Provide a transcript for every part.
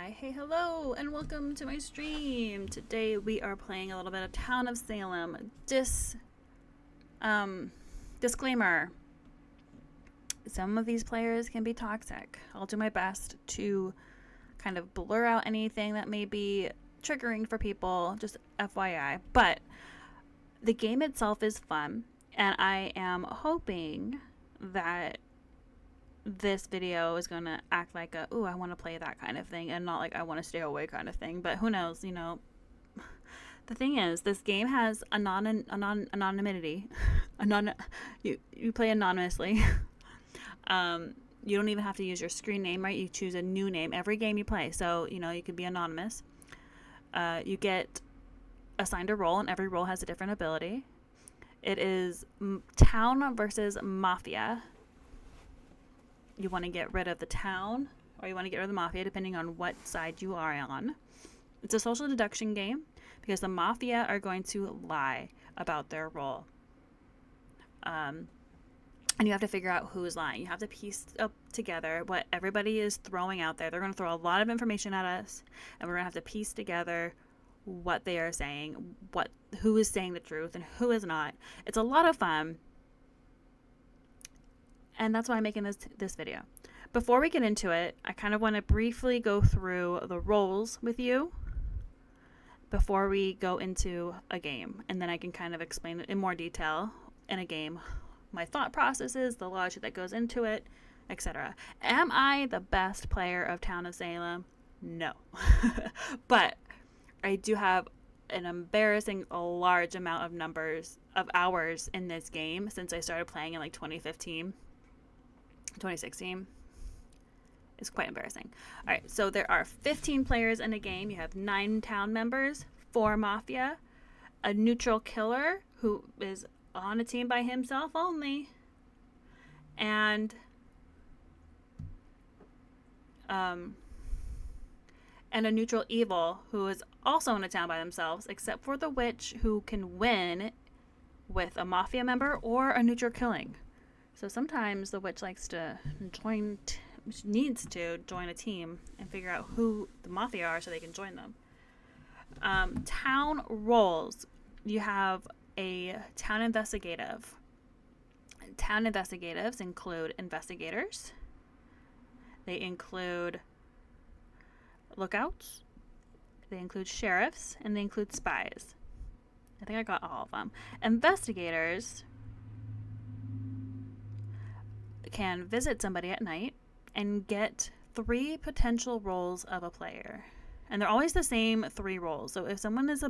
Hi, hey, hello, and welcome to my stream. Today we are playing a little bit of Town of Salem. Disclaimer. Some of these players can be toxic. I'll do my best to kind of blur out anything that may be triggering for people, just FYI. But the game itself is fun, and I am hoping that this video is going to act like a, ooh, I want to play that kind of thing, and not like I want to stay away kind of thing. But who knows, you know. The thing is, this game has anonymity. You play anonymously. You don't even have to use your screen name, right? You choose a new name every game you play. So, you know, you can be anonymous. You get assigned a role, and every role has a different ability. It is town versus mafia. You want to get rid of the town, or you want to get rid of the mafia, depending on what side you are on. It's a social deduction game because the mafia are going to lie about their role. And you have to figure out who's lying. You have to piece up together what everybody is throwing out there. They're going to throw a lot of information at us, and we're going to have to piece together what they are saying, who is saying the truth and who is not. It's a lot of fun. And that's why I'm making this video. Before we get into it, I kind of want to briefly go through the roles with you before we go into a game. And then I can kind of explain it in more detail in a game. My thought processes, the logic that goes into it, etc. Am I the best player of Town of Salem? No. But I do have an embarrassing large amount of hours in this game since I started playing in like 2015. 2016 is quite embarrassing. All right, so there are 15 players in a game. You have 9 town members, 4 mafia, a neutral killer who is on a team by himself only, and a neutral evil who is also in a town by themselves, except for the witch, who can win with a mafia member or a neutral killing. So sometimes the witch needs to join a team and figure out who the mafia are so they can join them. Town roles. You have a town investigative. Town investigatives include investigators. They include lookouts. They include sheriffs, and they include spies. I think I got all of them. Investigators can visit somebody at night and get 3 potential roles of a player. And they're always the same 3 roles. So if someone is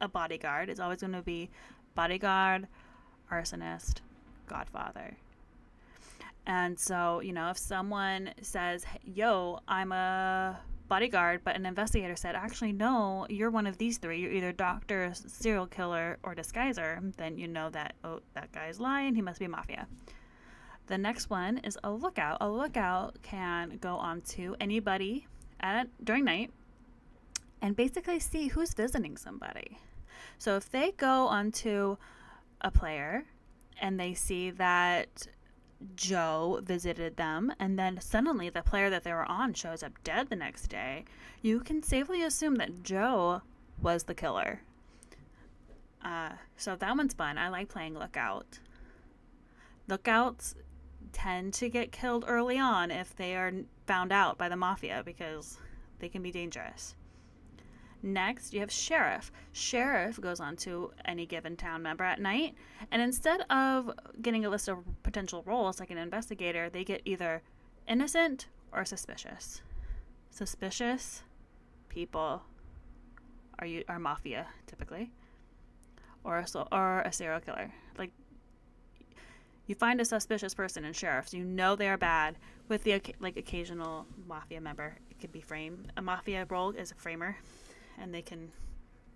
a bodyguard, it's always going to be bodyguard, arsonist, godfather. And so, you know, if someone says, yo, I'm a bodyguard, but an investigator said, actually, no, you're one of these 3. You're either doctor, serial killer, or disguiser, then you know that, oh, that guy's lying. He must be mafia. The next one is a lookout. A lookout can go on to anybody during night and basically see who's visiting somebody. So if they go onto a player and they see that Joe visited them, and then suddenly the player that they were on shows up dead the next day, you can safely assume that Joe was the killer. So that one's fun. I like playing lookout. Lookouts tend to get killed early on if they are found out by the mafia, because they can be dangerous. Next, you have sheriff. Sheriff goes on to any given town member at night, and instead of getting a list of potential roles like an investigator, they get either innocent or suspicious. Suspicious people are mafia typically, or a serial killer. Like, you find a suspicious person in sheriffs, you know they are bad. With the occasional mafia member, it could be frame. A mafia role is a framer, and they can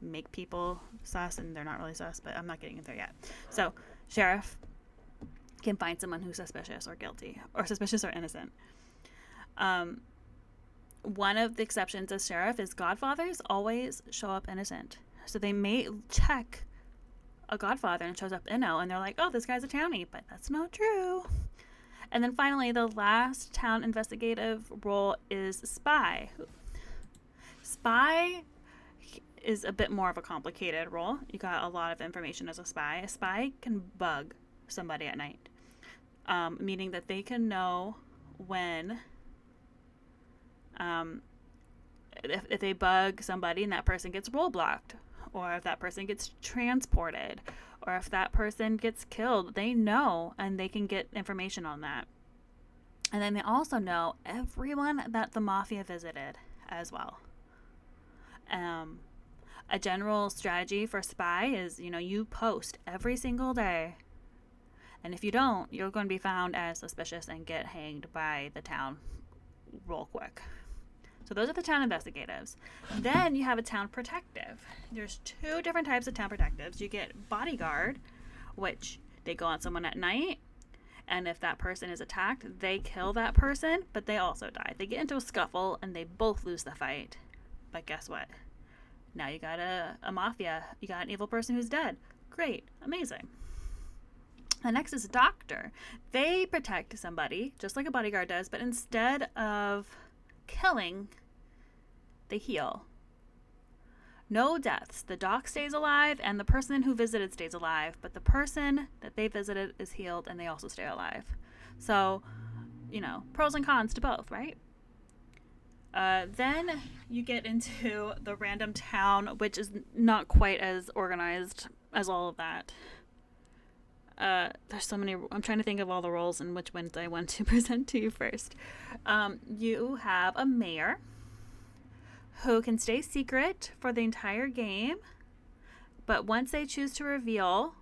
make people sus, and they're not really sus, but I'm not getting into there yet. So sheriff can find someone who's suspicious or guilty, or suspicious or innocent. One of the exceptions as sheriff is godfathers always show up innocent. So they may check a godfather and shows up and they're like, oh, this guy's a townie, but that's not true. And then finally, the last town investigative role is spy. Spy is a bit more of a complicated role. You got a lot of information as a spy. A spy can bug somebody at night, meaning that they can know when, if they bug somebody and that person gets role blocked, or if that person gets transported, or if that person gets killed, they know and they can get information on that. And then they also know everyone that the mafia visited as well. A general strategy for spy is, you post every single day. And if you don't, you're going to be found as suspicious and get hanged by the town real quick. So those are the town investigators. Then you have a town protective. There's 2 different types of town protectives. You get bodyguard, which they go on someone at night. And if that person is attacked, they kill that person, but they also die. They get into a scuffle and they both lose the fight. But guess what? Now you got a mafia. You got an evil person who's dead. Great. Amazing. The next is doctor. They protect somebody, just like a bodyguard does, but instead of killing, they heal. No deaths. The doc stays alive and the person who visited stays alive, but the person that they visited is healed and they also stay alive. So, pros and cons to both, right? Then you get into the random town, which is not quite as organized as all of that. There's so many. I'm trying to think of all the roles and which ones I want to present to you first. You have a mayor who can stay secret for the entire game, but once they choose to reveal,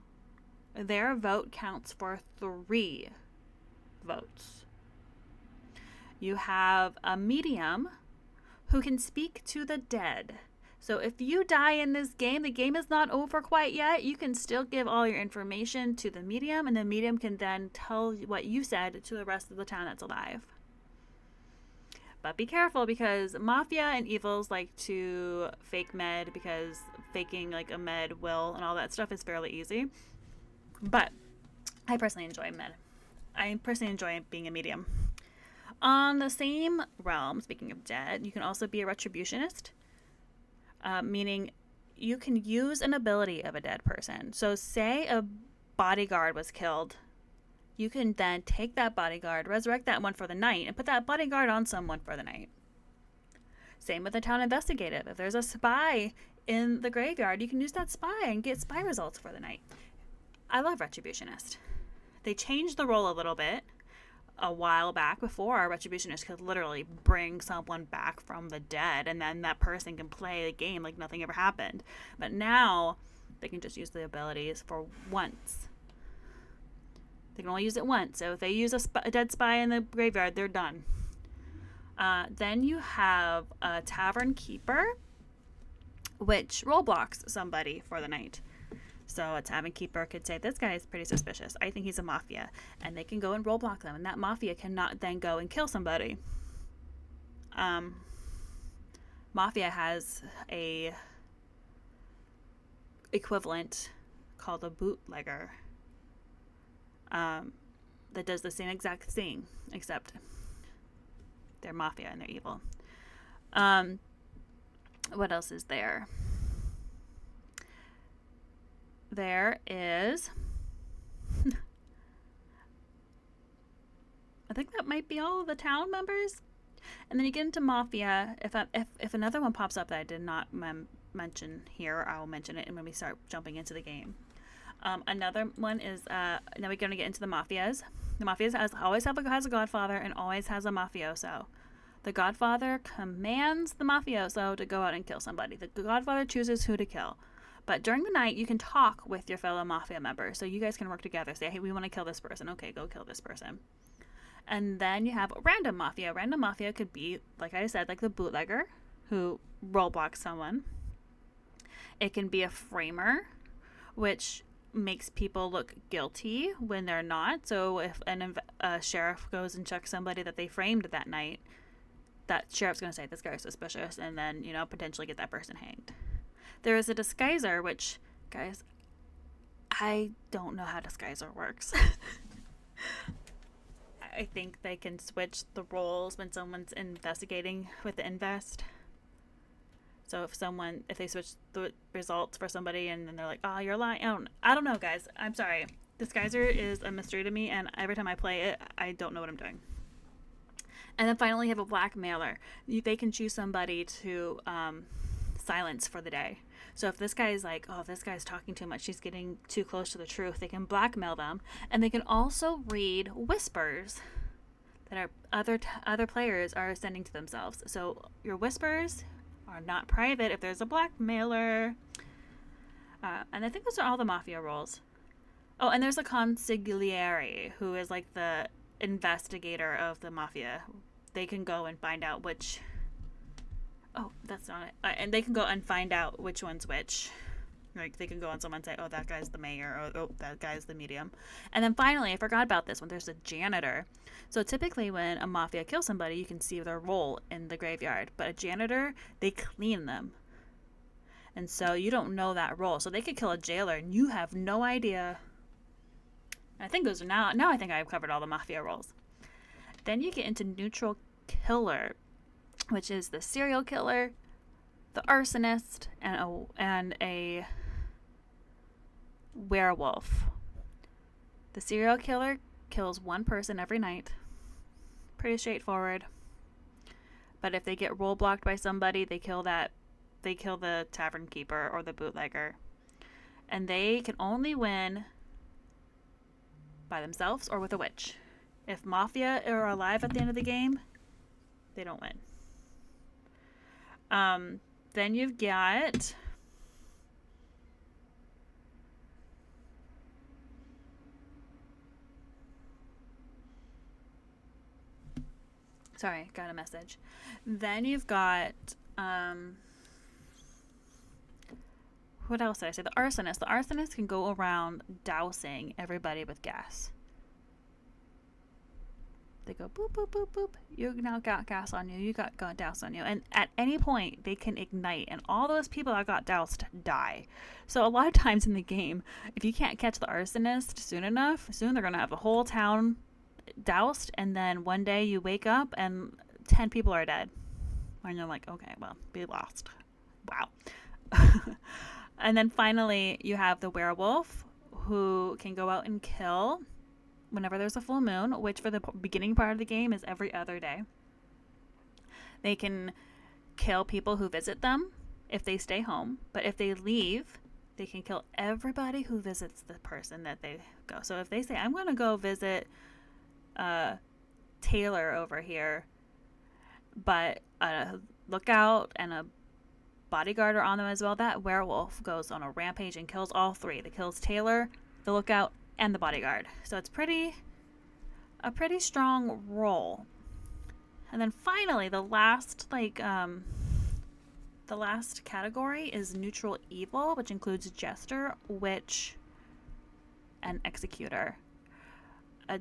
their vote counts for 3 votes. You have a medium who can speak to the dead. So if you die in this game, the game is not over quite yet. You can still give all your information to the medium, and the medium can then tell what you said to the rest of the town that's alive. But be careful, because mafia and evils like to fake med, because faking like a med will and all that stuff is fairly easy. But I personally enjoy med. I personally enjoy being a medium. On the same realm, speaking of dead, you can also be a retributionist, meaning you can use an ability of a dead person. So say a bodyguard was killed. You can then take that bodyguard, resurrect that one for the night, and put that bodyguard on someone for the night. Same with the town investigative. If there's a spy in the graveyard, you can use that spy and get spy results for the night. I love retributionist. They changed the role a little bit a while back. Before, our retributionist could literally bring someone back from the dead, and then that person can play the game like nothing ever happened. But now they can just use the abilities for once. They can only use it once. So if they use a dead spy in the graveyard, they're done. Then you have a tavern keeper, which roadblocks somebody for the night. So a tavern keeper could say, this guy is pretty suspicious. I think he's a mafia. And they can go and roadblock them. And that mafia cannot then go and kill somebody. Mafia has a equivalent called a bootlegger. That does the same exact thing, except they're mafia and they're evil. What else is there? There is, I think that might be all of the town members. And then you get into mafia. If another one pops up that I did not mention here, I'll mention it when we start jumping into the game. Another one is, now we're going to get into the mafias. The mafias always has a godfather and always has a mafioso. The godfather commands the mafioso to go out and kill somebody. The godfather chooses who to kill. But during the night, you can talk with your fellow mafia members. So you guys can work together. Say, hey, we want to kill this person. Okay, go kill this person. And then you have random mafia. Random mafia could be, like I said, like the bootlegger who roadblocks someone. It can be a framer, which makes people look guilty when they're not. So if a sheriff goes and checks somebody that they framed that night, that sheriff's going to say, this guy's suspicious, and then, potentially get that person hanged. There is a disguiser, which, guys, I don't know how disguiser works. I think they can switch the roles when someone's investigating with the invest. So if they switch the results for somebody and then they're like, oh, you're lying. I don't know, guys. I'm sorry. Disguiser is a mystery to me, and every time I play it, I don't know what I'm doing. And then finally, you have a blackmailer. They can choose somebody to silence for the day. So if this guy is like, oh, this guy's talking too much, she's getting too close to the truth, they can blackmail them. And they can also read whispers that are other players are sending to themselves. So your whispers are not private if there's a blackmailer. And I think those are all the mafia roles. Oh, and there's a consigliere, who is like the investigator of the mafia. They can go and find out which... Oh, that's not it. And they can go and find out which one's which. Like, they can go on someone and say, oh, that guy's the mayor, or oh, that guy's the medium. And then finally, I forgot about this one, there's a janitor. So typically when a mafia kills somebody, you can see their role in the graveyard. But a janitor, they clean them. And so you don't know that role. So they could kill a jailer, and you have no idea. I think those are now I think I've covered all the mafia roles. Then you get into neutral killer, which is the serial killer, the arsonist, and a werewolf. The serial killer kills one person every night. Pretty straightforward. But if they get role blocked by somebody, they kill the tavern keeper or the bootlegger. And they can only win by themselves or with a witch. If mafia are alive at the end of the game, they don't win. Then you've got sorry, got a message. Then you've got what else did I say? The arsonist. The arsonist can go around dousing everybody with gas. They go boop, boop, boop, boop. You now got gas on you. You got doused on you. And at any point, they can ignite. And all those people that got doused die. So a lot of times in the game, if you can't catch the arsonist soon they're going to have the whole town doused. And then one day you wake up and 10 people are dead. And you're like, okay, well, we lost. Wow. And then finally, you have the werewolf, who can go out and kill whenever there's a full moon, which for the beginning part of the game is every other day. They can kill people who visit them if they stay home, but if they leave, they can kill everybody who visits the person that they go. So if they say, I'm going to go visit Taylor over here, but a lookout and a bodyguard are on them as well, that werewolf goes on a rampage and kills all three. It kills Taylor, the lookout, and the bodyguard. So it's a pretty strong roll. And then finally, the last category is neutral evil, which includes jester, witch, and executor. A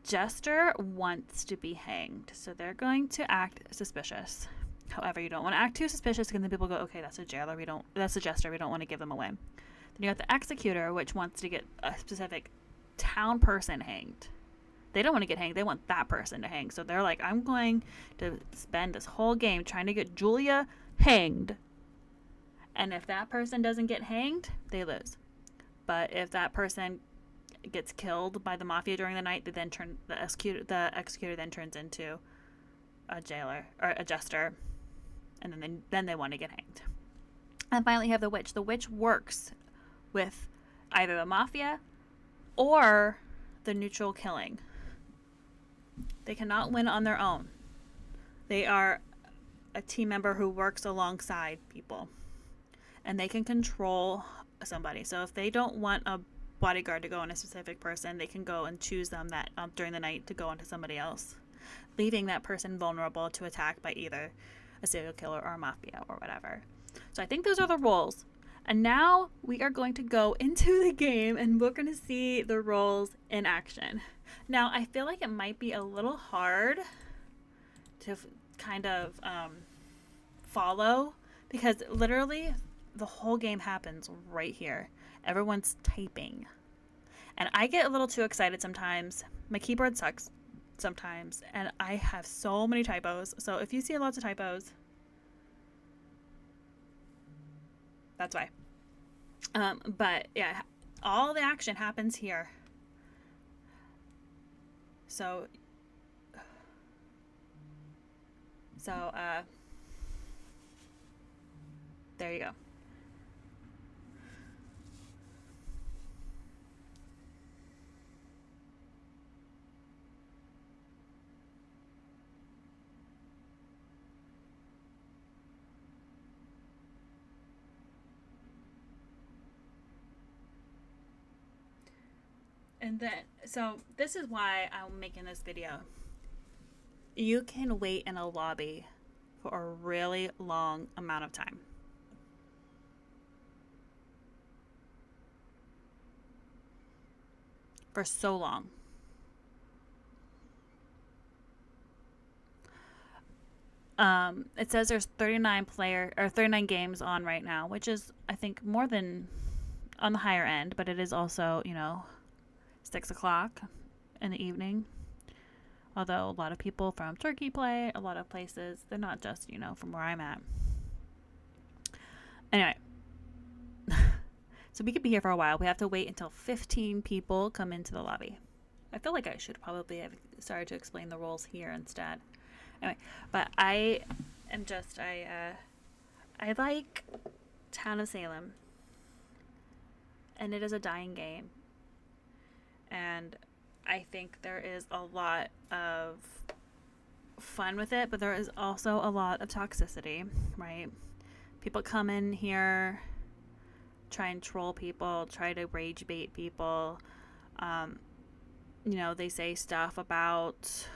jester wants to be hanged, so they're going to act suspicious. However, you don't want to act too suspicious because then people go, okay, that's a jailer. That's a jester. We don't want to give them away. Then you got the executor, which wants to get a specific town person hanged. They don't want to get hanged. They want that person to hang. So they're like, I'm going to spend this whole game trying to get Julia hanged. And if that person doesn't get hanged, they lose. But if that person gets killed by the mafia during the night, the executor then turns into a jailer or a jester. And then they want to get hanged. And finally, you have the witch. The witch works with either the mafia or the neutral killing. They cannot win on their own. They are a team member who works alongside people. And they can control somebody. So if they don't want a bodyguard to go on a specific person, they can go and choose them that during the night to go onto somebody else, leaving that person vulnerable to attack by either a serial killer or a mafia or whatever. So I think those are the roles. And now we are going to go into the game and we're going to see the roles in action. Now, I feel like it might be a little hard to kind of follow because literally the whole game happens right here. Everyone's typing. And I get a little too excited sometimes. My keyboard sucks sometimes, and I have so many typos. So if you see lots of typos, That's why. But yeah, all the action happens here. So there you go. And then, so this is why I'm making this video. You can wait in a lobby for a really long amount of time. For so long. It says there's 39 games on right now, which is, I think, more than on the higher end, but it is also, 6 o'clock in the evening. Although a lot of people from Turkey play, a lot of places, they're not just, from where I'm at. Anyway, so we could be here for a while. We have to wait until 15 people come into the lobby. I feel like I should probably have started to explain the rules here instead. Anyway, but I like Town of Salem, and it is a dying game, and I think there is a lot of fun with it, but there is also a lot of toxicity, right? People come in here, try and troll people, try to rage bait people. They say stuff about...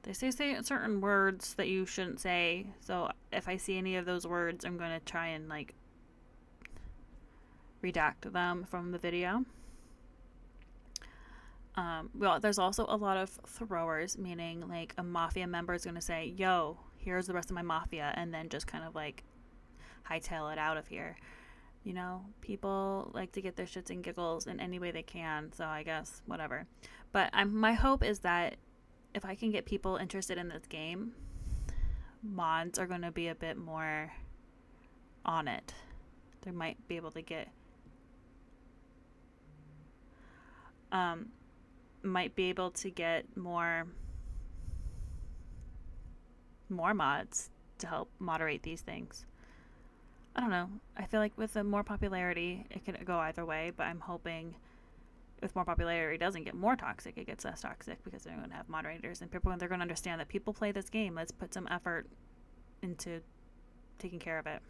They say certain words that you shouldn't say. So if I see any of those words, I'm going to try and, redact them from the video. Well, there's also a lot of throwers, meaning, a mafia member is going to say, yo, here's the rest of my mafia, and then just kind of, hightail it out of here. People like to get their shits and giggles in any way they can, so I guess, whatever. But my hope is that if I can get people interested in this game, mods are going to be a bit more on it. They might be able to get more mods to help moderate these things. I don't know. I feel like with the more popularity, it could go either way, but I'm hoping with more popularity, it doesn't get more toxic, it gets less toxic, because they're going to have moderators, and they're going to understand that people play this game. Let's put some effort into taking care of it.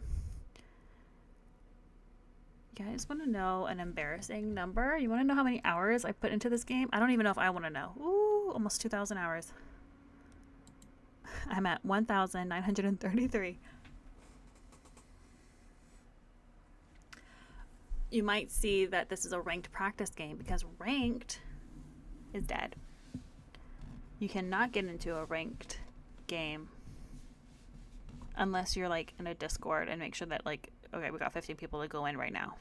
You guys want to know an embarrassing number? You want to know how many hours I put into this game? I don't even know if I want to know. Ooh, almost 2,000 hours. I'm at 1,933. You might see that this is a ranked practice game, because ranked is dead. You cannot get into a ranked game unless you're in a Discord and make sure that okay, we got 15 people to go in right now.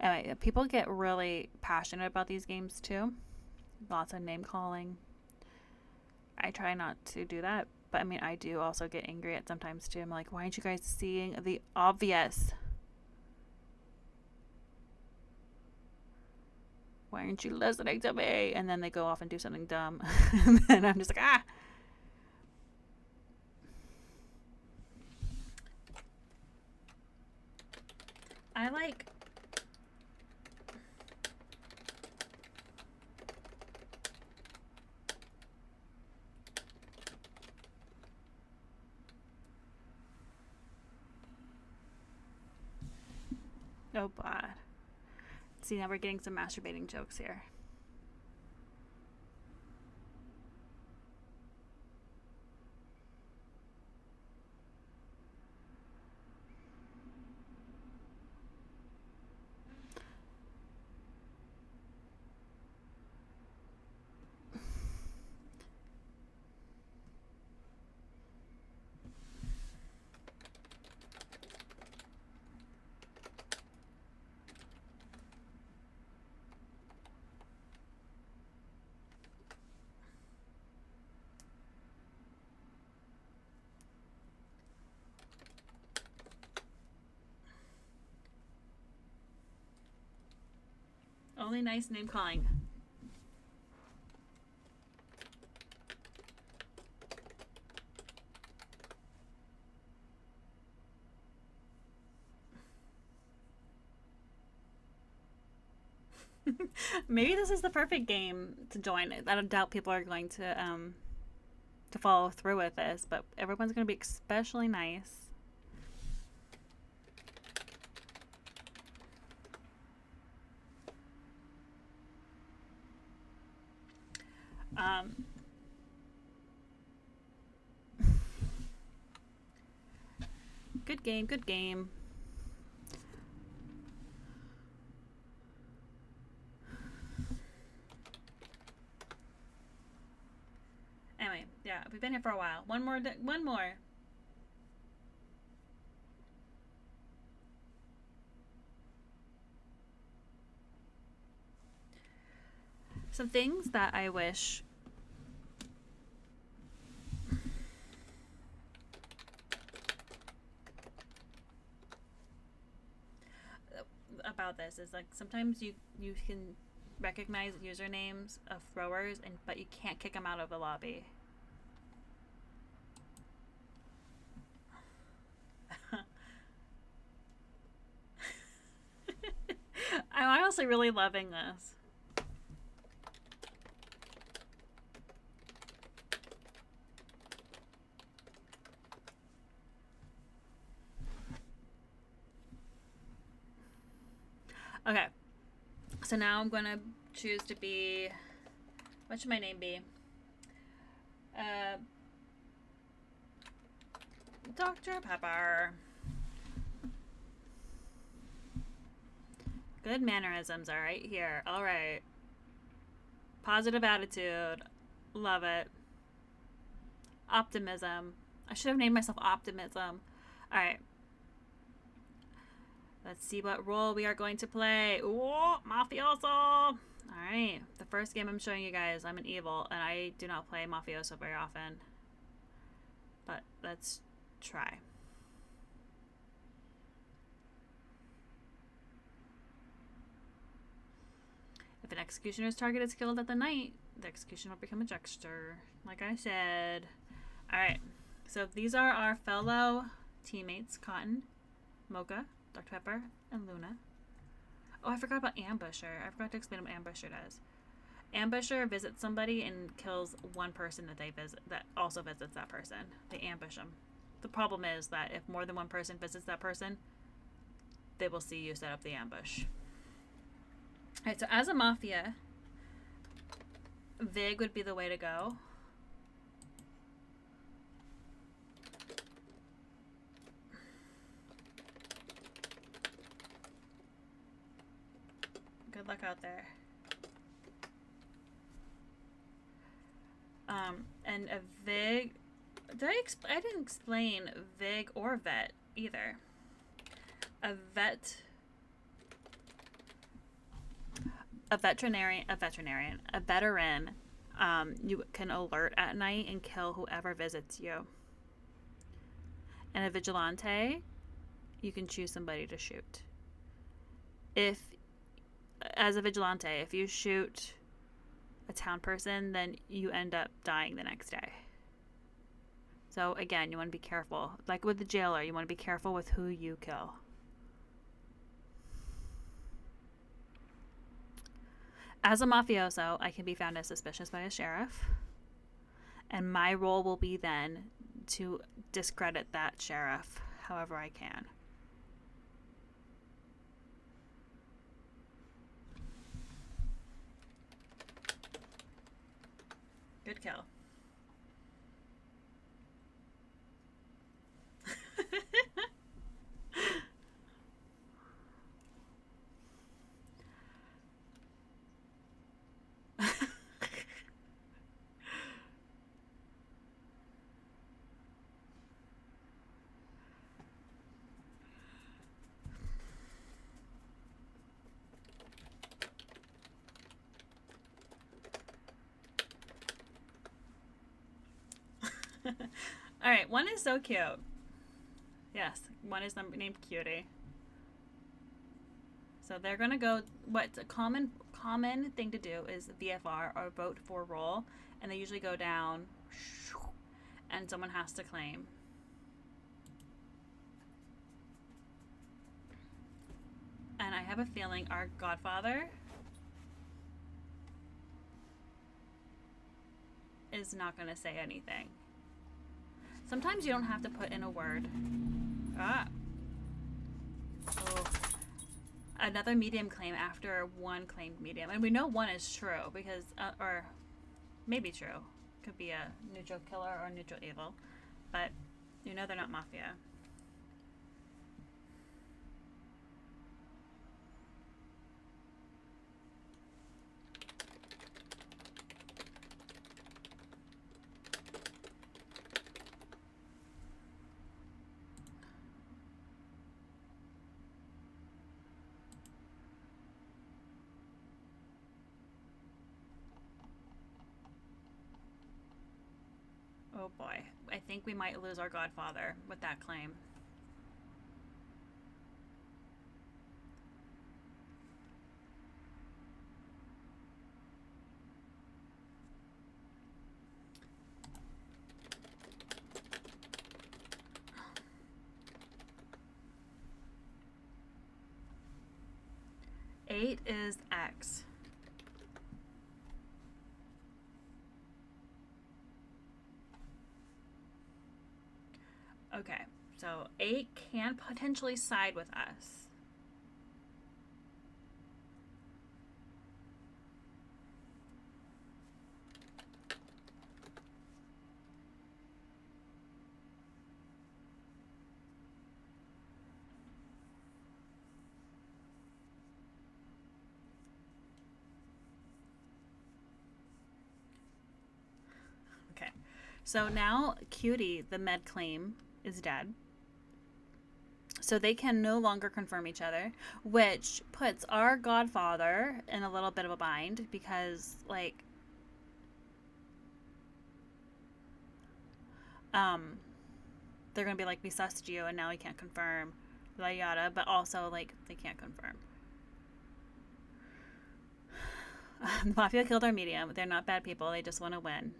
Anyway, people get really passionate about these games too. Lots of name calling. I try not to do that, but I do also get angry at sometimes too. I'm like, why aren't you guys seeing the obvious? Why aren't you listening to me? And then they go off and do something dumb. And then I'm just like, ah. I like... Oh, God. See, now we're getting some masturbating jokes here. Only nice name calling. Maybe this is the perfect game to join. I don't doubt people are going to follow through with this, but everyone's going to be especially nice. Good game, good game. Anyway, yeah, we've been here for a while. One more. Some things that I wish about this is like sometimes you can recognize usernames of throwers, but you can't kick them out of the lobby. I'm honestly really loving this. Okay, so now I'm gonna choose to be, what should my name be? Dr. Pepper. Good mannerisms are right here. All right. Positive attitude. Love it. Optimism. I should have named myself Optimism. All right. Let's see what role we are going to play. Ooh, mafioso. All right. The first game I'm showing you guys, I'm an evil, and I do not play mafioso very often. But let's try. If an executioner's target is killed at the night, the executioner will become a jester, like I said. All right. So these are our fellow teammates, Cotton, Mocha, Dr. Pepper, and Luna. Oh, I forgot about Ambusher. I forgot to explain what Ambusher does. Ambusher visits somebody and kills one person that they visit that also visits that person. They ambush them. The problem is that if more than one person visits that person, they will see you set up the ambush. Alright, so as a mafia, Vig would be the way to go. Good luck out there. And a Vig... I didn't explain Vig or Vet either. A veteran, you can alert at night and kill whoever visits you. And a vigilante, you can choose somebody to shoot. As a vigilante, if you shoot a town person, then you end up dying the next day. So again, you want to be careful. Like with the jailer, you want to be careful with who you kill. As a mafioso, I can be found as suspicious by a sheriff. And my role will be then to discredit that sheriff however I can. Good kill. Alright, one is so cute. Yes, one is named Cutie. So they're gonna go. What's a common thing to do is VFR or vote for roll, and they usually go down, and someone has to claim. And I have a feeling our Godfather is not gonna say anything. Sometimes you don't have to put in a word. Ah. Oh. Another medium claim after one claimed medium. And we know one is true because, or maybe true. Could be a neutral killer or neutral evil. But you know they're not mafia. Oh boy. I think we might lose our Godfather with that claim. Eight is X. Okay, so 8 can potentially side with us. Okay, so now Cutie, the med claim, is dead. So they can no longer confirm each other, which puts our Godfather in a little bit of a bind because, like, they're gonna be like, we sussed you and now we can't confirm, yada yada, but also, like, they can't confirm. The Mafia killed our medium. They're not bad people, they just want to win.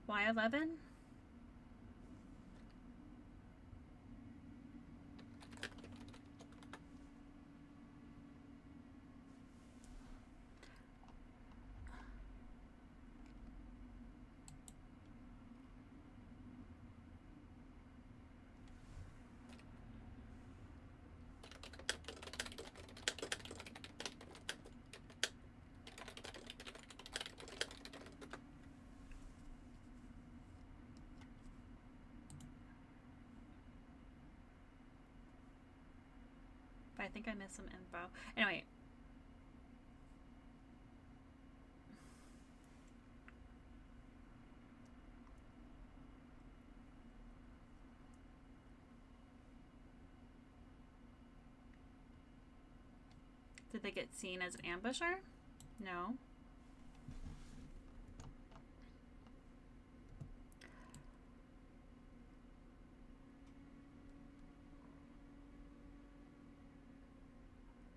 Why 11? But I think I missed some info. Anyway. Did they get seen as an ambusher? No.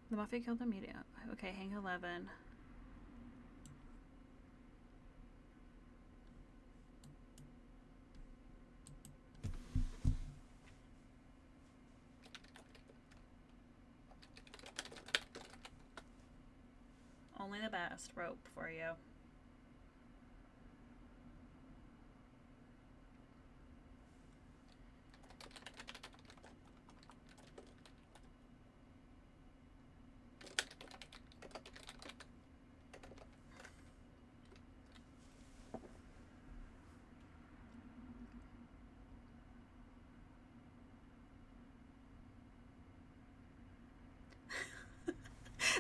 The Mafia killed the media. Okay, hang 11. Only the best rope for you.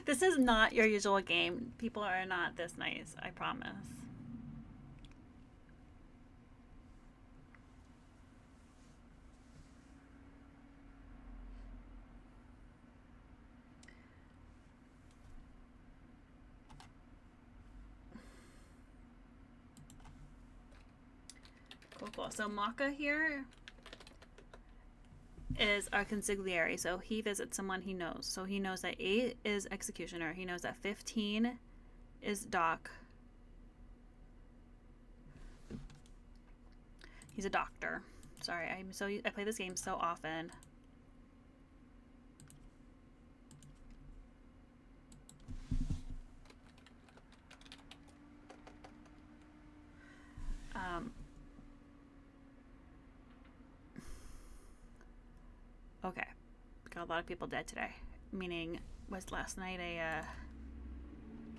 This is not your usual game. People are not this nice, I promise. helpful. So Maka here is a consigliere, so he visits someone he knows. So he knows that 8 is executioner. He knows that 15 is doc. He's a doctor. Sorry, I play this game so often. Okay, got a lot of people dead today. Meaning, was last night a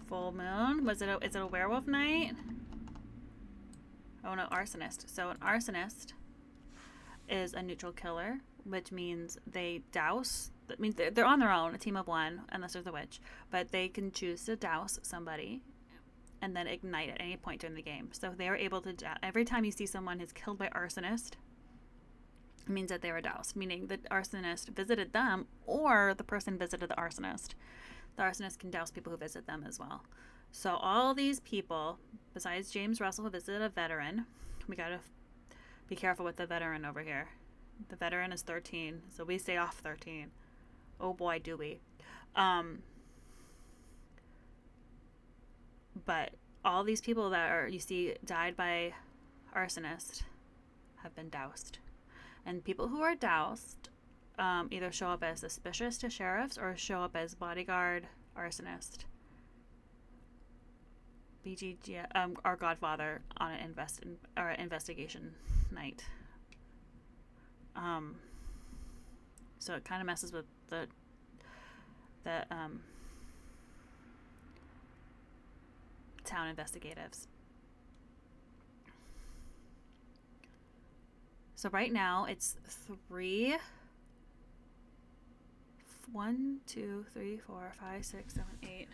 full moon? Is it a werewolf night? Oh no, arsonist. So an arsonist is a neutral killer, which means they douse. That means they're on their own, a team of one, unless there's a witch. But they can choose to douse somebody and then ignite at any point during the game. So they are able to, every time you see someone who's killed by arsonist, it means that they were doused, meaning the arsonist visited them or the person visited the arsonist. The arsonist can douse people who visit them as well. So all these people, besides James Russell, who visited a veteran, we gotta be careful with the veteran over here. The veteran is 13, so we stay off 13. Oh boy, do we. But all these people that you see died by arsonist have been doused. And people who are doused either show up as suspicious to sheriffs or show up as bodyguard arsonist. BGG, our Godfather on an investigation night. So it kind of messes with the town investigatives. So right now it's 3, 1, 2, 3, 4, 5, 6, 7, 8.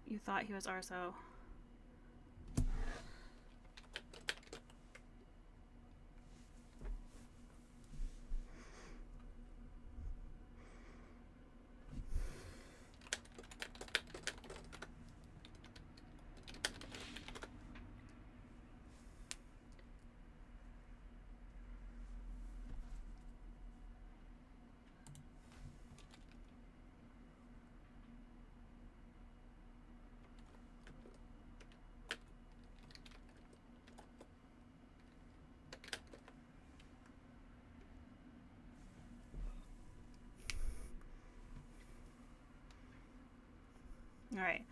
You thought he was Arso. All right.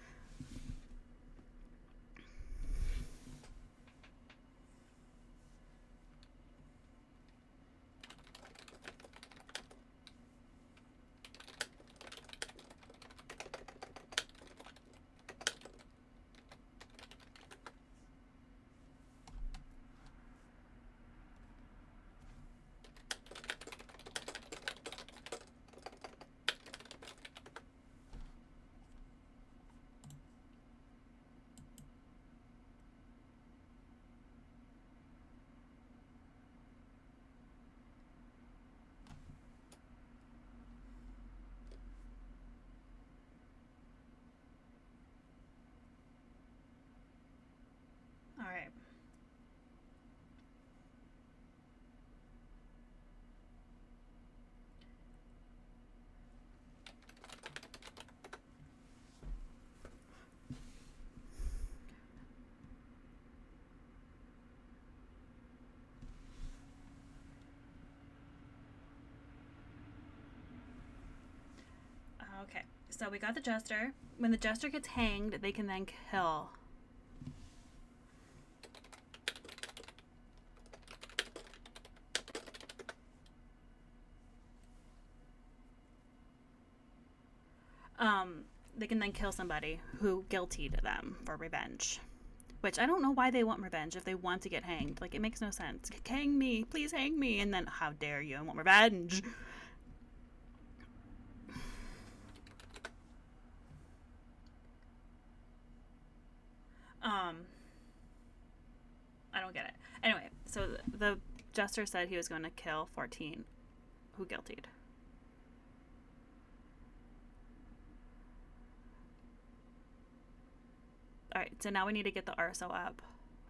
All right. Okay, so we got the jester. When the jester gets hanged, they can then kill. They can then kill somebody who guiltied them for revenge. Which I don't know why they want revenge if they want to get hanged. Like, it makes no sense. Hang me, please hang me. And then, how dare you, I want revenge. I don't get it. Anyway, so the jester said he was going to kill 14. Who guiltied? Alright, so now we need to get the arso up,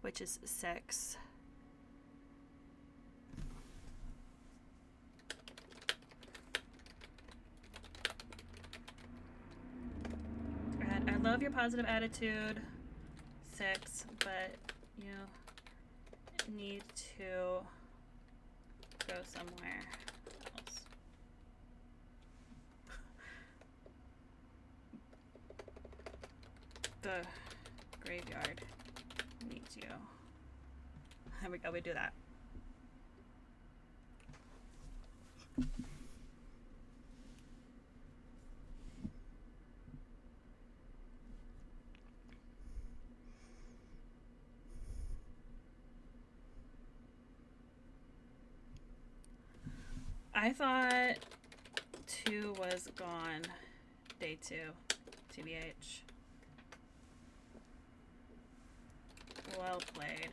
which is 6. And I love your positive attitude, 6, but you need to go somewhere else. The graveyard needs you. There we go, we do that. I thought 2 was gone day 2, TBH. Well played.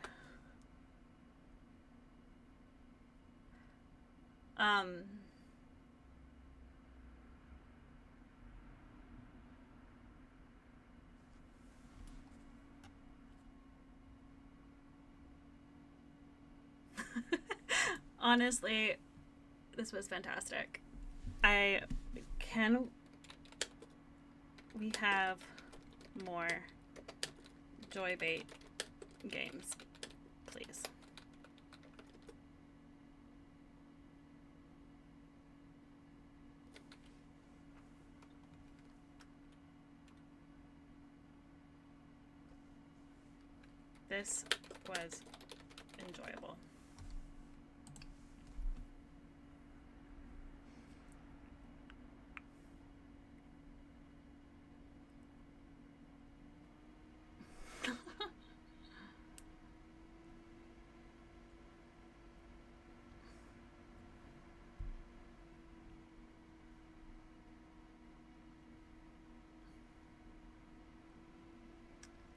Honestly, this was fantastic. We have more joy bait games, please? This was enjoyable.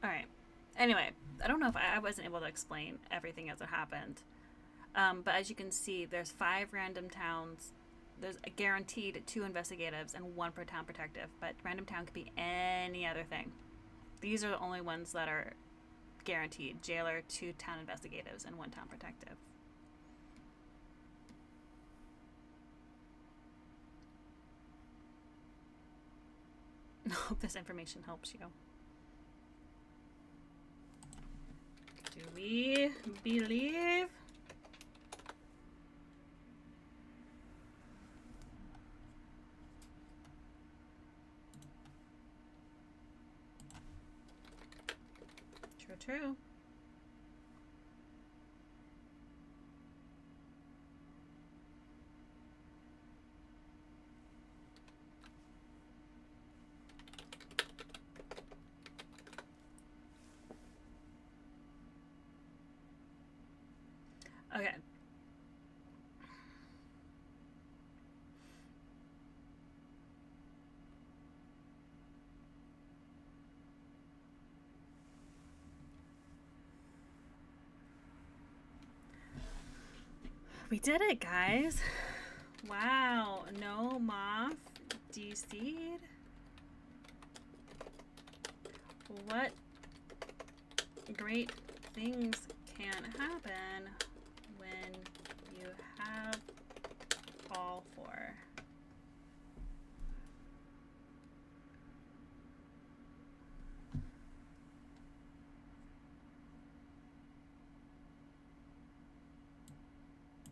Alright. Anyway, I don't know if I wasn't able to explain everything as it happened. But as you can see, there's 5 random towns. There's a guaranteed 2 investigatives and 1 per town protective. But random town could be any other thing. These are the only ones that are guaranteed. Jailer, 2 town investigatives, and 1 town protective. I hope this information helps you. Do we believe? True. Okay. We did it, guys. Wow. No moth DC'd. What great things can happen when you have all 4.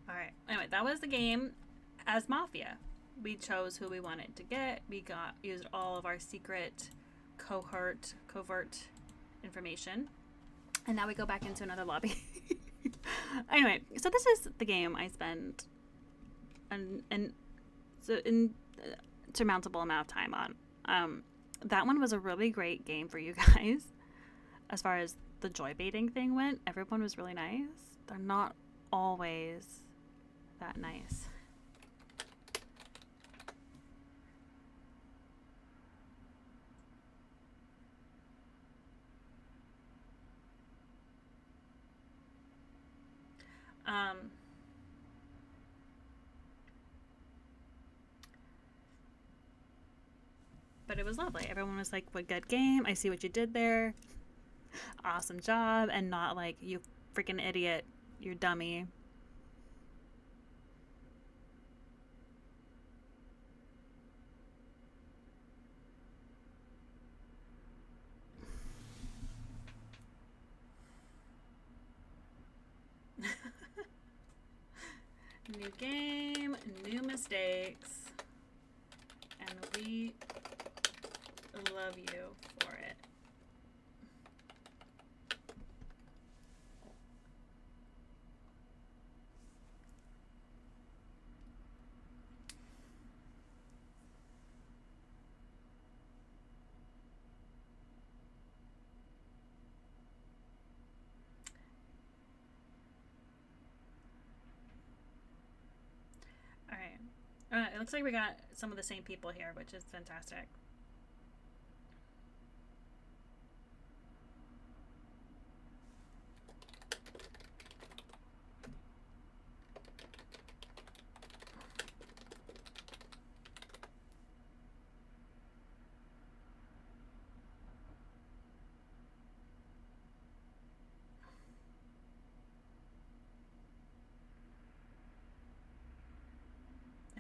Alright, anyway, that was the game as Mafia. We chose who we wanted to get. We used all of our secret covert information. And now we go back into another lobby. Anyway, so this is the game I spent an insurmountable amount of time on. That one was a really great game for you guys as far as the joy baiting thing went, everyone was really nice. They're not always that nice. But it was lovely. Everyone was like, what good game. I see what you did there. Awesome job. And not like, you freaking idiot. You're dummy. New game, new mistakes. And we love you for it. All right. It looks like we got some of the same people here, which is fantastic.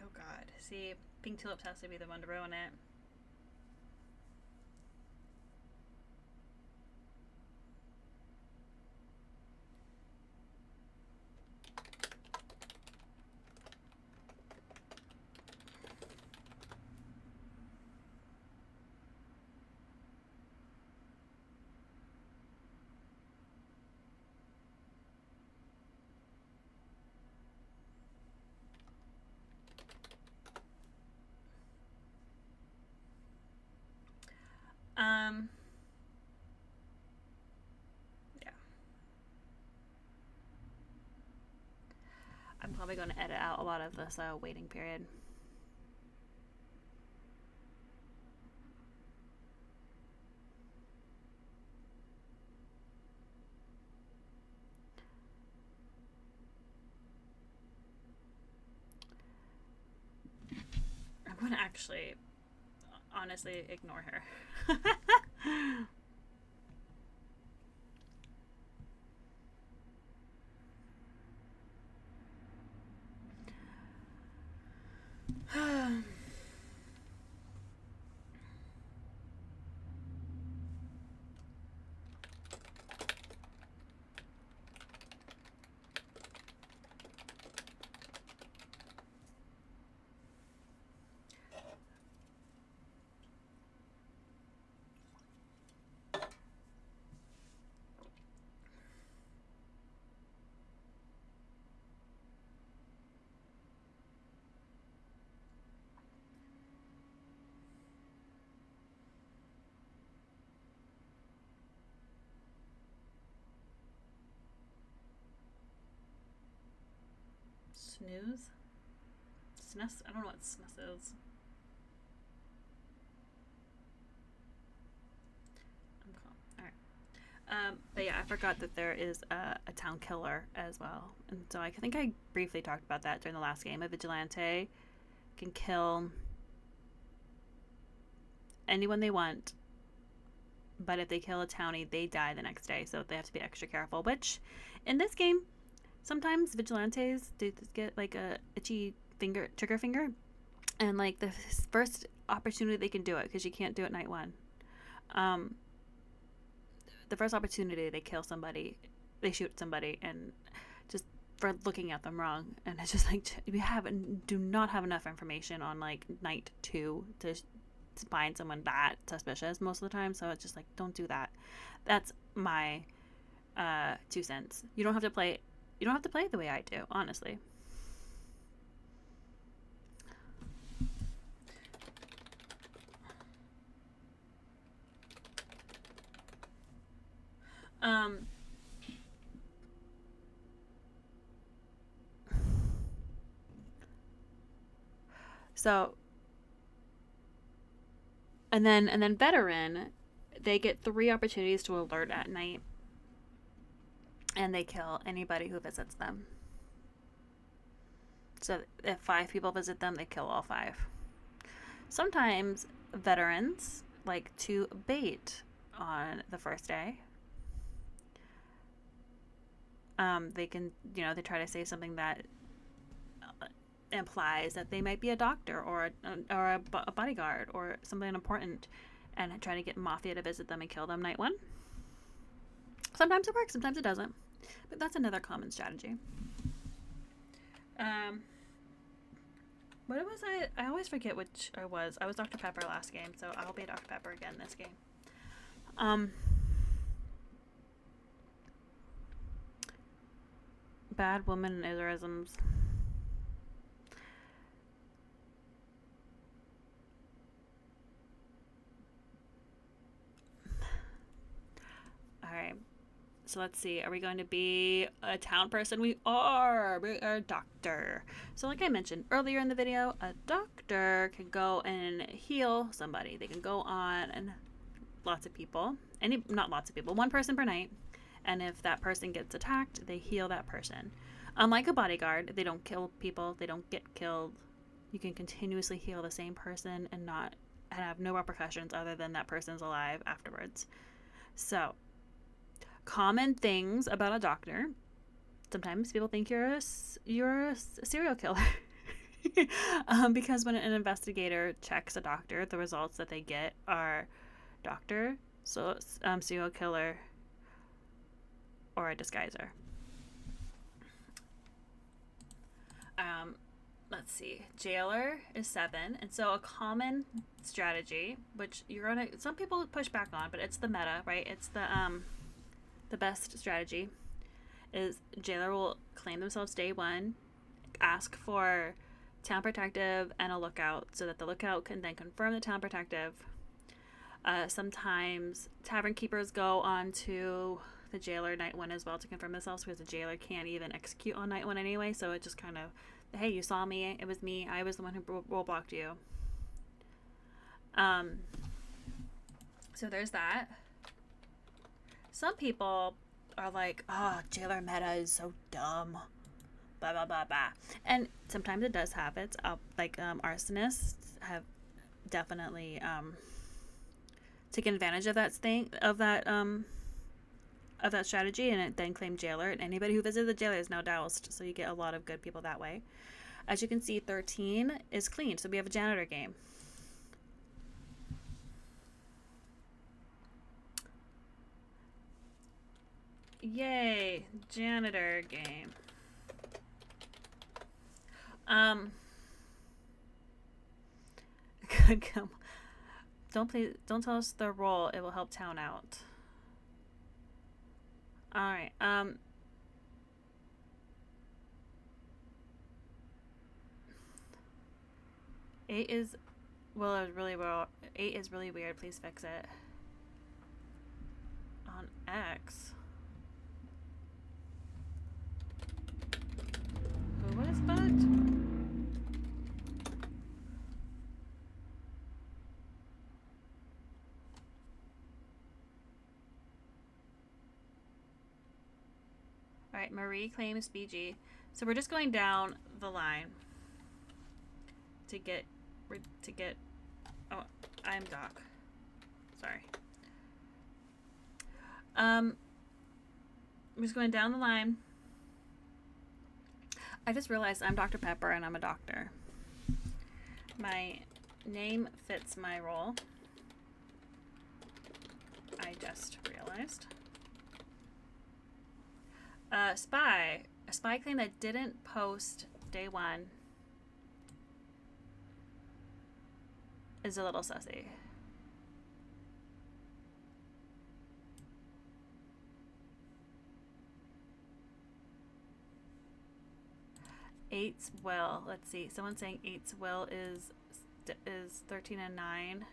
Oh god. See, Pink Tulips has to be the one to ruin it. Yeah. I'm probably going to edit out a lot of this waiting period. I'm going to actually, honestly, ignore her. Snooze? Snus? I don't know what snus is. I'm calm. Alright. But yeah, I forgot that there is a town killer as well. And so I think I briefly talked about that during the last game. A vigilante can kill anyone they want, but if they kill a townie, they die the next day. So they have to be extra careful, which in this game, sometimes vigilantes do get like a itchy trigger finger, and like the first opportunity they can do it, because you can't do it night one. The first opportunity they kill somebody, they shoot somebody, and just for looking at them wrong. And it's just like, we do not have enough information on like night 2 to find someone that suspicious most of the time. So it's just like, don't do that. That's my 2 cents. You don't have to play it the way I do, honestly. Um, so, and then veteran, they get 3 opportunities to alert at night, and they kill anybody who visits them. So if 5 people visit them, they kill all 5. Sometimes veterans like to bait on the first day. They can, they try to say something that implies that they might be a doctor or a bodyguard or something important, and try to get mafia to visit them and kill them night 1. Sometimes it works, sometimes it doesn't, but that's another common strategy. What was I always forget which I was. I was Dr. Pepper last game, so I'll be Dr. Pepper again this game. Bad woman isms. Alright. So let's see. Are we going to be a town person? We are. We are a doctor. So like I mentioned earlier in the video, a doctor can go and heal somebody. They can go on and lots of people. Not lots of people. 1 person per night. And if that person gets attacked, they heal that person. Unlike a bodyguard, they don't kill people. They don't get killed. You can continuously heal the same person and have no repercussions other than that person's alive afterwards. So, common things about a doctor. Sometimes people think you're a serial killer. Because when an investigator checks a doctor, the results that they get are doctor, serial killer, or a disguiser. Let's see. Jailer is 7, and so a common strategy, which some people push back on, but it's the meta, right? It's the best strategy, is jailer will claim themselves day 1, ask for town protective and a lookout, so that the lookout can then confirm the town protective. Sometimes tavern keepers go on to the jailer night 1 as well to confirm themselves, because the jailer can't even execute on night 1 anyway, so it just kind of, hey, you saw me, it was me, I was the one who rollblocked you. So there's that. Some people are like, oh, jailer meta is so dumb, blah blah blah blah, and sometimes it does have its arsonists have definitely taken advantage of that strategy, and it then claimed jailer, and anybody who visited the jailer is now doused, so you get a lot of good people that way. As you can see, 13 is clean, so we have a janitor game. Yay, janitor game. Don't tell us the role, it will help town out. Alright, 8 is, well, it was really well. 8 is really weird, please fix it. On X. Who was that? Alright, Marie claims BG. So we're just going down the line to get oh, I'm Doc. Sorry. I'm just going down the line. I just realized I'm Dr. Pepper and I'm a doctor. My name fits my role. I just realized. Spy. A spy claim that didn't post day 1 is a little sussy. Eight's will. Let's see. Someone's saying 8's will is 13 and 9.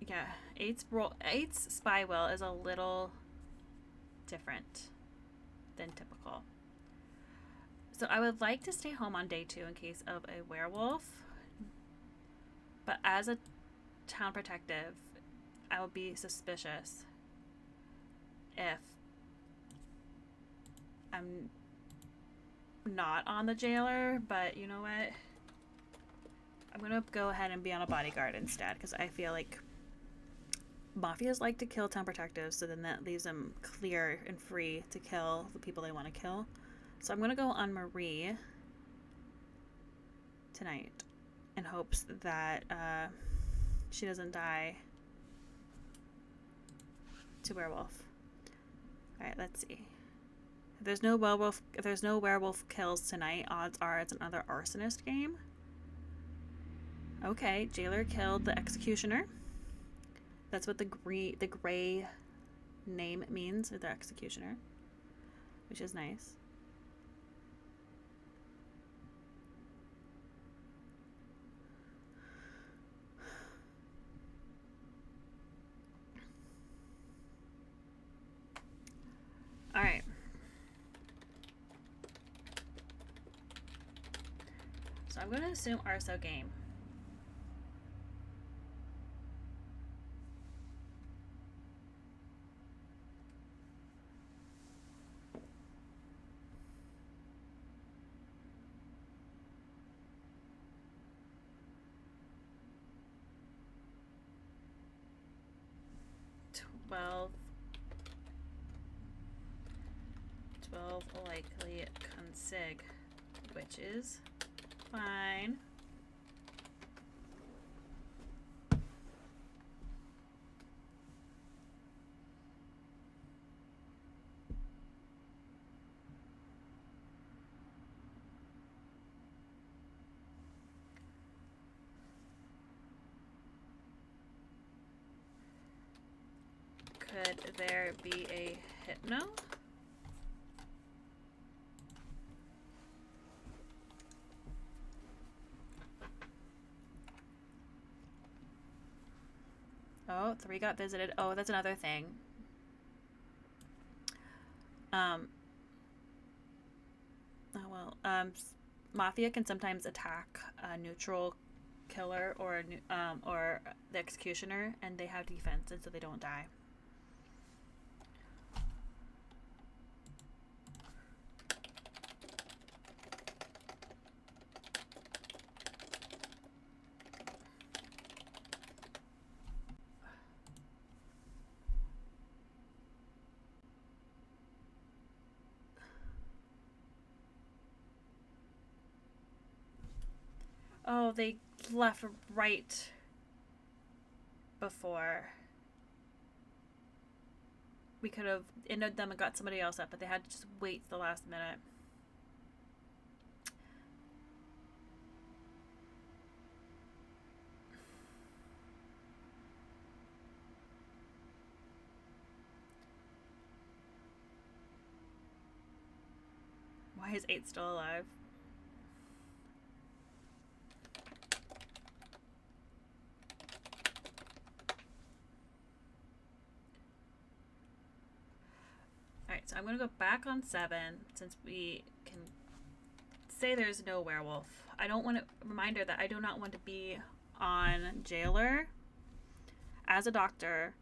Yeah, eight's spy will is a little different than typical. So I would like to stay home on day 2 in case of a werewolf. But as a town protective, I would be suspicious if I'm not on the jailer. But you know what? I'm going to go ahead and be on a bodyguard instead, because I feel like mafias like to kill town protectives, so then that leaves them clear and free to kill the people they want to kill. So I'm going to go on Marie tonight in hopes that she doesn't die to werewolf. Alright, let's see. If there's no werewolf kills tonight, odds are it's another arsonist game. Okay, jailer killed the executioner. That's what the gray name means, the executioner, which is nice. All right. So I'm going to assume Arso game. Twelve likely consig, which is fine. Could there be a hypno? Oh, 3 got visited. Oh, that's another thing. Mafia can sometimes attack a neutral killer or the executioner, and they have defense, and so they don't die. Oh, they left right before. We could have ended them and got somebody else up, but they had to just wait the last minute. Why is 8 still alive? Alright, so I'm going to go back on 7 since we can say there's no werewolf. I don't want to, reminder that I do not want to be on jailer as a doctor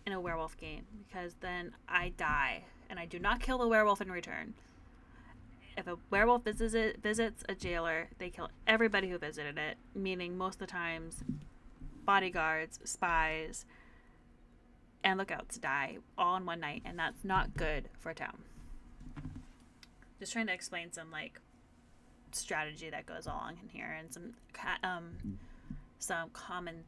in a werewolf game, because then I die and I do not kill the werewolf in return. If a werewolf visits a jailer, they kill everybody who visited it, meaning most of the times bodyguards, spies, and lookouts die all in one night, and that's not good for a town. Just trying to explain some like strategy that goes along in here, and some common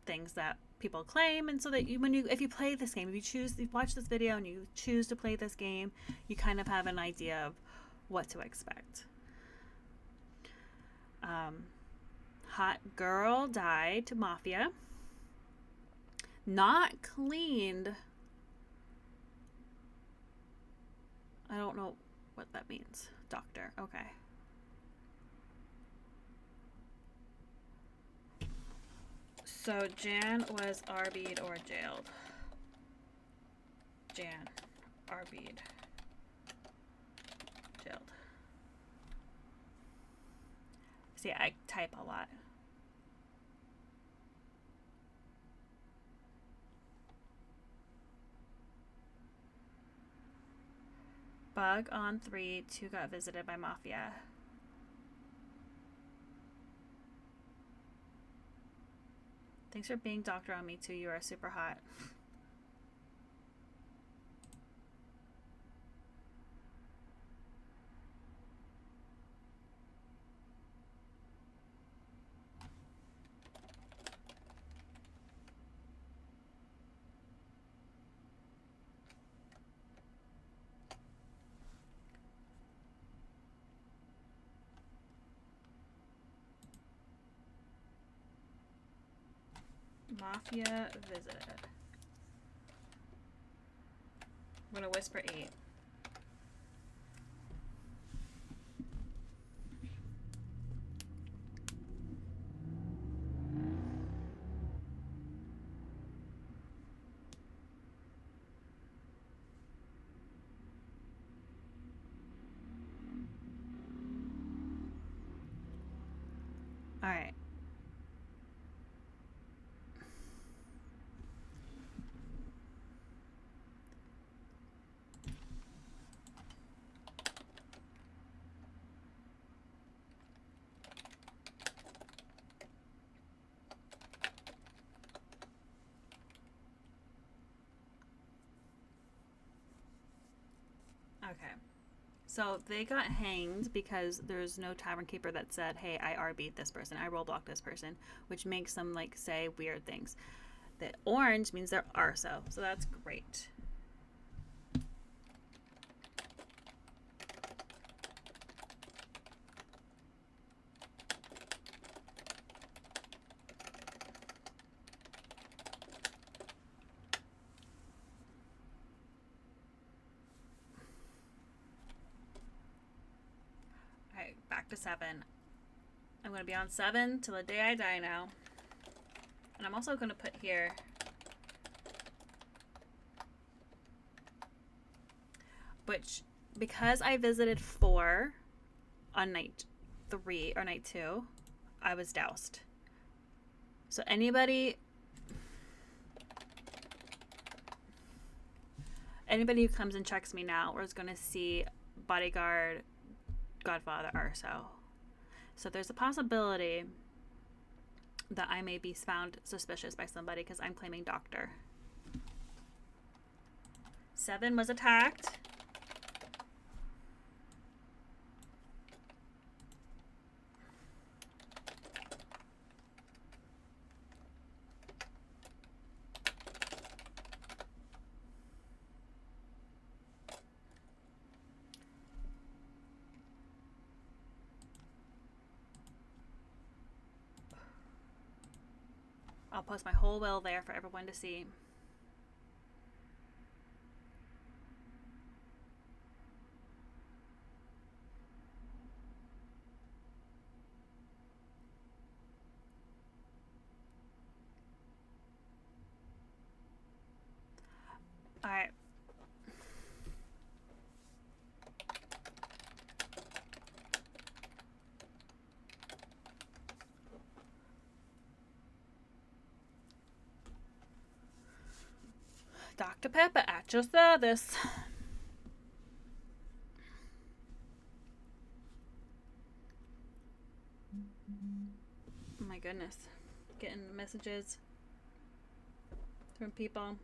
things that people claim, and so that if you play this game, if you watch this video and you choose to play this game, you kind of have an idea of what to expect. Hot girl died to mafia. Not cleaned. I don't know what that means. Doctor. Okay. So Jan was RB'd or jailed. Jan, RB'd, jailed. See, I type a lot. Bug on 3, 2 got visited by Mafia. Thanks for being doctor on me too. You are super hot. Mafia visited. I'm gonna whisper 8. All right. Okay. So they got hanged because there's no tavern keeper that said, hey, I RB'd this person. I roll blocked this person, which makes them like say weird things. The orange means they're arso. So that's great. Back to 7. I'm going to be on 7 till the day I die now. And I'm also going to put here which, because I visited 4 on night 3 or night 2, I was doused. So anybody who comes and checks me now is going to see bodyguard, Godfather, Arso. So there's a possibility that I may be found suspicious by somebody because I'm claiming doctor. 7 was attacked. I'll post my whole will there for everyone to see. All right. Dr. Pepper at your service. Oh my goodness. Getting messages from people.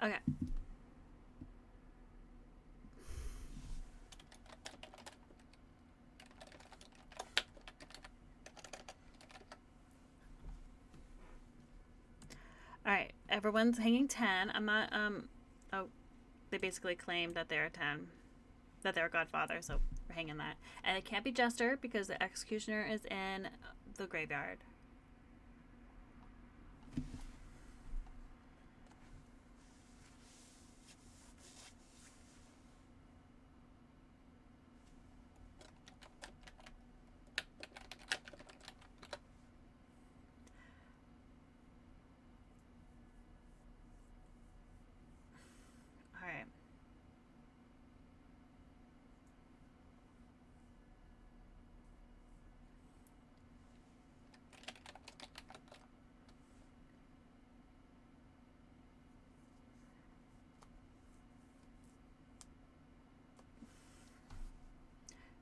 Okay. Alright, everyone's hanging 10. I'm not, oh, they basically claimed that they're 10. That they're Godfather, so we're hanging that. And it can't be Jester because the Executioner is in the graveyard.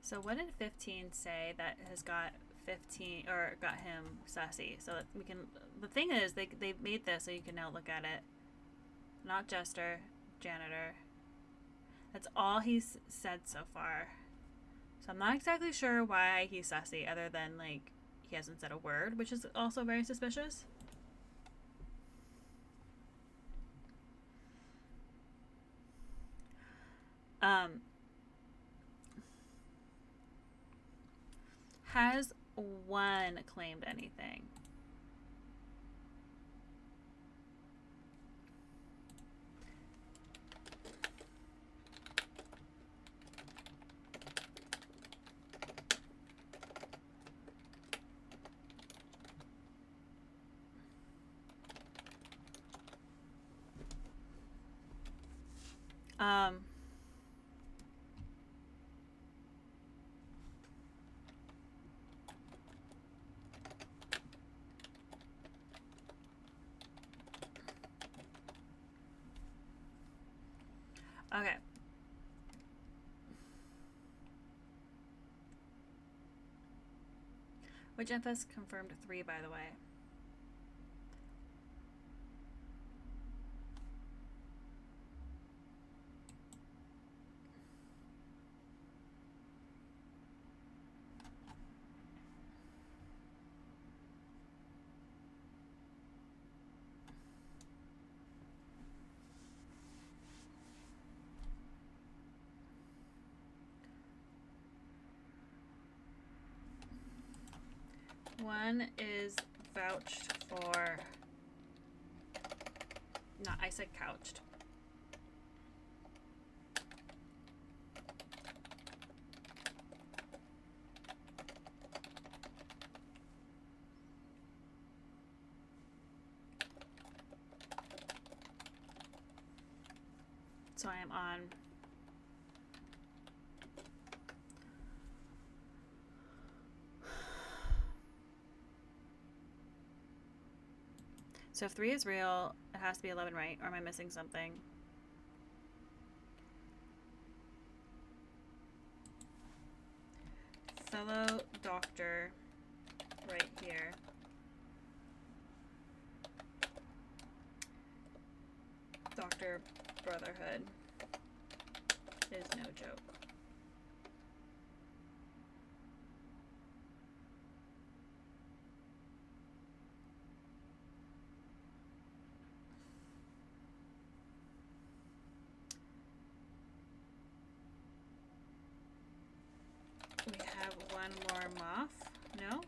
So what did 15 say that has got 15 or got him sassy? So that we can. The thing is, they made this so you can now look at it. Not jester, janitor. That's all he's said so far. So I'm not exactly sure why he's sassy, other than like he hasn't said a word, which is also very suspicious. Has one claimed anything? Okay. Which entice confirmed 3, by the way. One is vouched for. No, I said couched. So I am on. So if 3 is real, it has to be 11, right? Or am I missing something? Fellow doctor right here. Doctor Brotherhood is no joke. We have one more moth. No?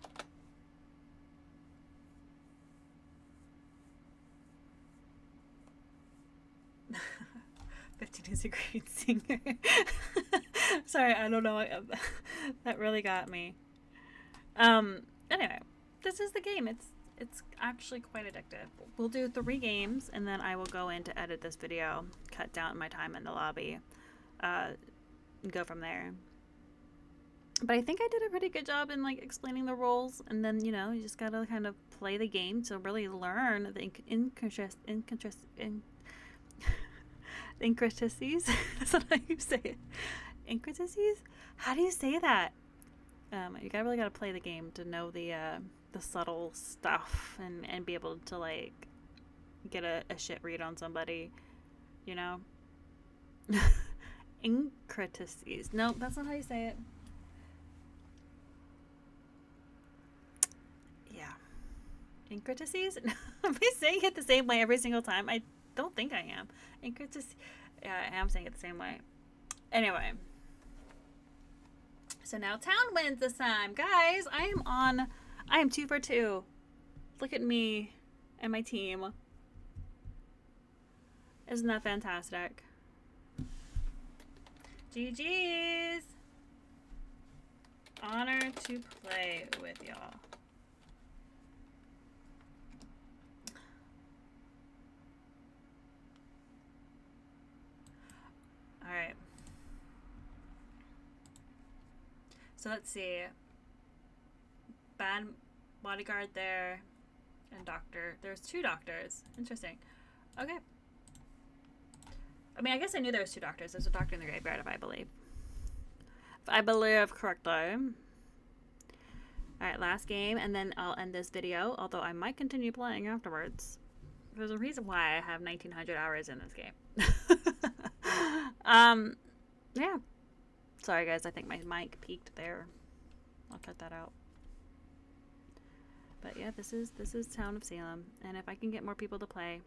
"15 is a great singer." Sorry, I don't know. That really got me. Anyway, this is the game. It's actually quite addictive. We'll do 3 games, and then I will go in to edit this video, cut down my time in the lobby, and go from there. But I think I did a pretty good job in like explaining the roles, and then you just gotta kind of play the game to really learn the intricacies. That's not how you say it. Intricacies? How do you say that? You really gotta play the game to know the subtle stuff and be able to like get a shit read on somebody, Intricacies. No, that's not how you say it. Yeah. Intricacies? Am I saying it the same way every single time? I don't think I am. Intricacies. Yeah, I am saying it the same way. Anyway. So now town wins this time. Guys, I am 2 for 2. Look at me and my team. Isn't that fantastic? GG's. Honor to play with y'all. All right. So let's see. Bad bodyguard there and doctor. There's 2 doctors. Interesting. Okay. I mean, I guess I knew there was 2 doctors. There's a doctor in the graveyard, if I believe. I believe correctly. Alright, last game, and then I'll end this video, although I might continue playing afterwards. There's a reason why I have 1900 hours in this game. Yeah. Sorry guys, I think my mic peaked there. I'll cut that out. But yeah, this is Town of Salem, and if I can get more people to play,